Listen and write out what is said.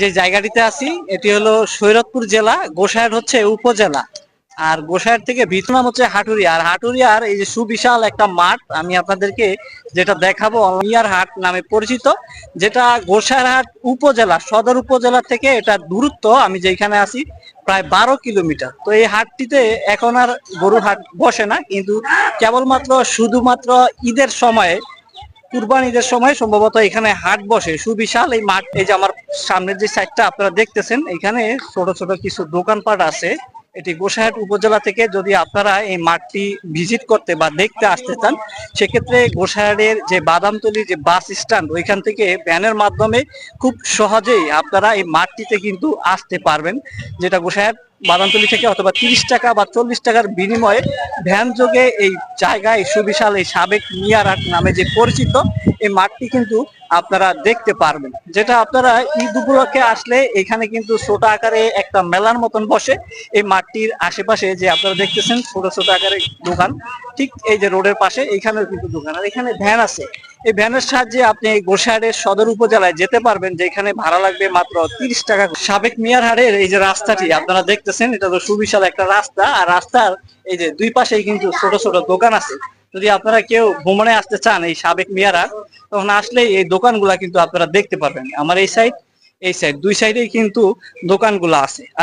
যে জায়গাটিতে আছি এটি হলো সৈয়দপুর জেলা, গোসাইর হচ্ছে উপজেলা। আর গোসাইর থেকে ভিতর নাম হচ্ছে হাটুরিয়া। আর হাটুরিয়ার এই যে সুবিশাল একটা মাঠ আমি আপনাদেরকে যেটা দেখাবো, মিয়ার হাট নামে পরিচিত, যেটা গোসাইর হাট উপজেলা, সদর উপজেলা থেকে এটা দূরত্ব আমি যেখানে আছি প্রায় 12 কিলোমিটার। তো এই হাটটিতে এখন আর গরুর হাট বসে না, কিন্তু কেবলমাত্র শুধুমাত্র ঈদের সময়ে, কুরবান ঈদের সময় সম্ভবত এখানে হাট বসে। সুবিশাল এই মাঠ, এই যে আমার সামনের যে সাইডটা আপনারা দেখতেছেন, এখানে ছোট ছোট কিছু দোকানপাট আছে। এটি গোসাইহাট উপজেলা থেকে যদি আপনারা এই মাঠটি ভিজিট করতে বা দেখতে আসতে চান, সেক্ষেত্রে গোসাইহাটের যে বাদামতলি যে বাস স্ট্যান্ড, ওইখান থেকে ভ্যানের মাধ্যমে খুব সহজেই আপনারা এই মাঠটিতে কিন্তু আসতে পারবেন। যেটা গোসাইহাট বাদামতলি থেকে অথবা 30 টাকা বা 40 টাকার বিনিময়ে ভ্যান যোগে এই জায়গায় সুবিশাল এই সাবেক মিয়ার হাট নামে যে পরিচিত এই মাঠটি কিন্তু আপনারা দেখতে পারবেন। যেটা আপনারা ঈদ উপলক্ষে আসলে এখানে কিন্তু ছোট আকারে একটা মেলার মতন বসে। এই মাঠটির আশেপাশে যে আপনারা দেখতেছেন ছোট ছোট আকারে দোকান, ঠিক এই যে রোডের পাশে এখানেও কিন্তু দোকান, আর এখানে ভ্যান আছে। এই ভ্যানের সাহায্যে আপনি এই গোসাইহাটের সদর উপজেলায় যেতে পারবেন, যেখানে ভাড়া লাগবে মাত্র 30 টাকা। সাবেক মিয়ার হাটের এই যে রাস্তাটি আপনারা দেখতেছেন, এটা তো সুবিশাল একটা রাস্তা, আর রাস্তার এই যে দুই পাশেই কিন্তু ছোট ছোট দোকান আছে। যদি আপনারা কেউ ভ্রমণে আসতে চান এই সাবেক মিয়ার হাট, তখন আসলে এই দোকানগুলা কিন্তু আপনারা দেখতে পারবেন। আমার এই সাইড, এই সাইড, দুই সাইডেই কিন্তু দোকানগুলো আছে। আর